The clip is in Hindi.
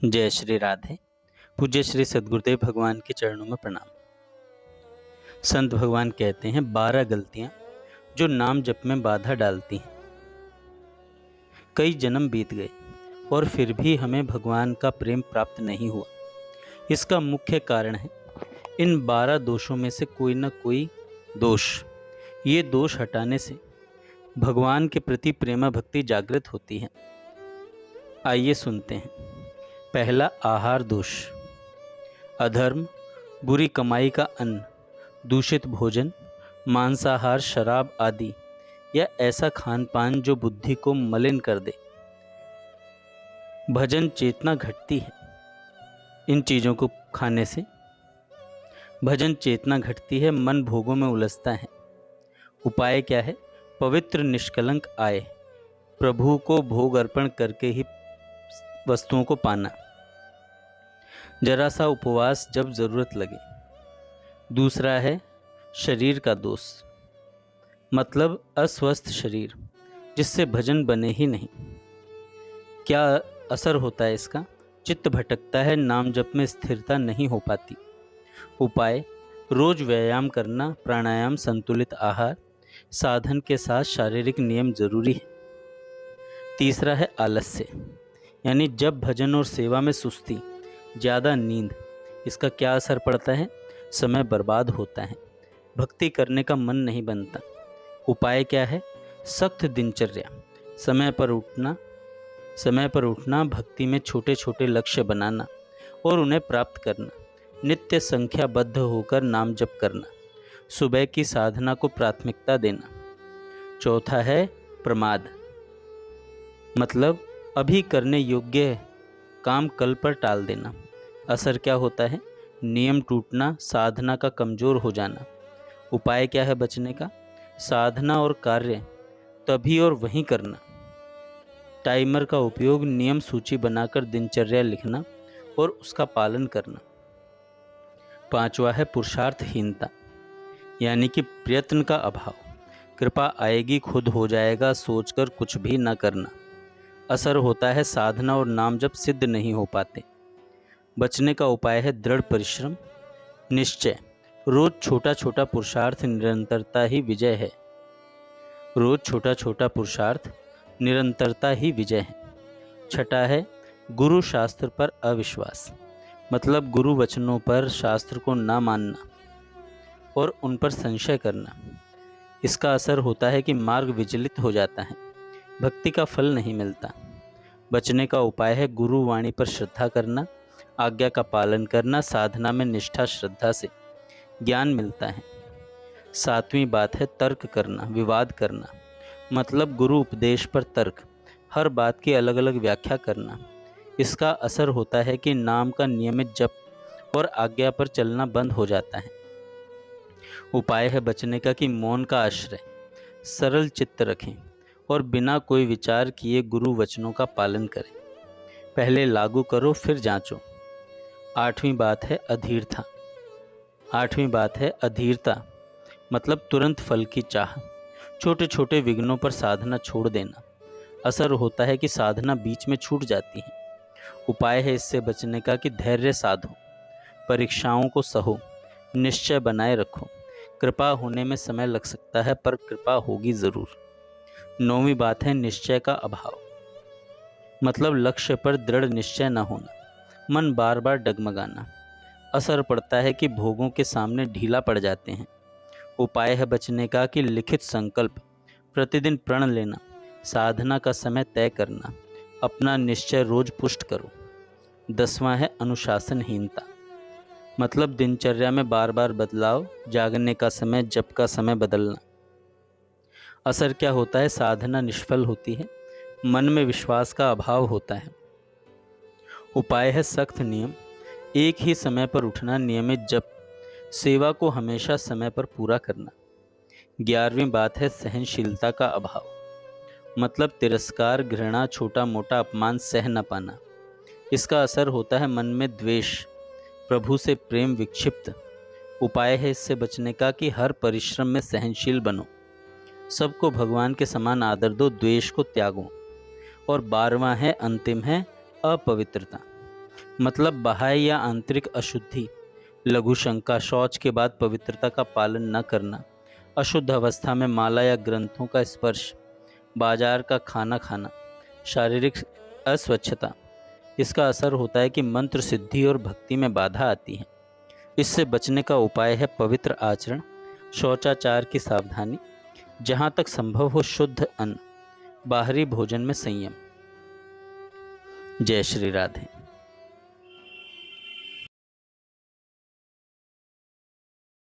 जय श्री राधे। पूज्य श्री सद्गुरुदेव भगवान के चरणों में प्रणाम। संत भगवान कहते हैं 12 गलतियां जो नाम जप में बाधा डालती हैं। कई जन्म बीत गए और फिर भी हमें भगवान का प्रेम प्राप्त नहीं हुआ। इसका मुख्य कारण है इन 12 दोषों में से कोई न कोई दोष। ये दोष हटाने से भगवान के प्रति प्रेमा भक्ति जागृत होती है। आइए सुनते हैं। पहला, आहार दोष। अधर्म, बुरी कमाई का अन्न, दूषित भोजन, मांसाहार, शराब आदि या ऐसा खान पान जो बुद्धि को मलिन कर दे। भजन चेतना घटती है इन चीज़ों को खाने से। भजन चेतना घटती है, मन भोगों में उलझता है। उपाय क्या है? पवित्र निष्कलंक आए, प्रभु को भोग अर्पण करके ही वस्तुओं को पाना। जरा सा उपवास जब जरूरत लगे। दूसरा है शरीर का दोष, मतलब अस्वस्थ शरीर जिससे भजन बने ही नहीं। क्या असर होता है इसका? चित्त भटकता है, नाम जप में स्थिरता नहीं हो पाती। उपाय, रोज व्यायाम करना, प्राणायाम, संतुलित आहार, साधन के साथ शारीरिक नियम जरूरी है। तीसरा है आलस्य, यानी जब भजन और सेवा में सुस्ती, ज़्यादा नींद। इसका क्या असर पड़ता है? समय बर्बाद होता है, भक्ति करने का मन नहीं बनता। उपाय क्या है? सख्त दिनचर्या, समय पर उठना, भक्ति में छोटे छोटे लक्ष्य बनाना और उन्हें प्राप्त करना, नित्य संख्याबद्ध होकर नाम जप करना, सुबह की साधना को प्राथमिकता देना। चौथा है प्रमाद, मतलब अभी करने योग्य काम कल पर टाल देना। असर क्या होता है? नियम टूटना, साधना का कमज़ोर हो जाना। उपाय क्या है बचने का? साधना और कार्य तभी और वहीं करना। टाइमर का उपयोग, नियम सूची बनाकर दिनचर्या लिखना और उसका पालन करना। पांचवा है पुरुषार्थहीनता, यानी कि प्रयत्न का अभाव। कृपा आएगी खुद हो जाएगा सोचकर कुछ भी न करना। असर होता है साधना और नाम जप सिद्ध नहीं हो पाते। बचने का उपाय है दृढ़ परिश्रम, निश्चय। रोज छोटा छोटा पुरुषार्थ, निरंतरता ही विजय है। रोज छोटा छोटा पुरुषार्थ, निरंतरता ही विजय है। छठा है गुरु शास्त्र पर अविश्वास, मतलब गुरु वचनों पर, शास्त्र को ना मानना और उन पर संशय करना। इसका असर होता है कि मार्ग विचलित हो जाता है, भक्ति का फल नहीं मिलता। बचने का उपाय है गुरु वाणी पर श्रद्धा करना, आज्ञा का पालन करना, साधना में निष्ठा श्रद्धा से ज्ञान मिलता है। सातवीं बात है तर्क करना, विवाद करना, मतलब गुरु उपदेश पर तर्क, हर बात की अलग अलग व्याख्या करना। इसका असर होता है कि नाम का नियमित जप और आज्ञा पर चलना बंद हो जाता है। उपाय है बचने का कि मौन का आश्रय, सरल चित्त रखें और बिना कोई विचार किए गुरु वचनों का पालन करें। पहले लागू करो फिर जांचो। आठवीं बात है अधीरता, मतलब तुरंत फल की चाह, छोटे छोटे विघ्नों पर साधना छोड़ देना। असर होता है कि साधना बीच में छूट जाती है। उपाय है इससे बचने का कि धैर्य साधो, परीक्षाओं को सहो, निश्चय बनाए रखो। कृपा होने में समय लग सकता है पर कृपा होगी ज़रूर। नौवीं बात है निश्चय का अभाव, मतलब लक्ष्य पर दृढ़ निश्चय न होना, मन बार बार डगमगाना। असर पड़ता है कि भोगों के सामने ढीला पड़ जाते हैं। उपाय है बचने का कि लिखित संकल्प, प्रतिदिन प्रण लेना, साधना का समय तय करना, अपना निश्चय रोज पुष्ट करो। 10वां है अनुशासनहीनता, मतलब दिनचर्या में बार बार बदलाव, जागने का समय, जप का समय बदलना। असर क्या होता है? साधना निष्फल होती है, मन में विश्वास का अभाव होता है। उपाय है सख्त नियम, एक ही समय पर उठना, नियमित जप, सेवा को हमेशा समय पर पूरा करना। 11वीं बात है सहनशीलता का अभाव, मतलब तिरस्कार, घृणा, छोटा मोटा अपमान सह न पाना। इसका असर होता है मन में द्वेष, प्रभु से प्रेम विक्षिप्त। उपाय है इससे बचने का कि हर परिश्रम में सहनशील बनो, सबको भगवान के समान आदर दो, द्वेष को त्यागो। और 12वां है अंतिम है अपवित्रता, मतलब बाह्य या आंतरिक अशुद्धि, लघु शंका, शौच के बाद पवित्रता का पालन न करना, अशुद्ध अवस्था में माला या ग्रंथों का स्पर्श, बाजार का खाना खाना, शारीरिक अस्वच्छता। इसका असर होता है कि मंत्र सिद्धि और भक्ति में बाधा आती है। इससे बचने का उपाय है पवित्र आचरण, शौचाचार की सावधानी, जहाँ तक संभव हो शुद्ध अन्न, बाहरी भोजन में संयम। जय श्री राधे।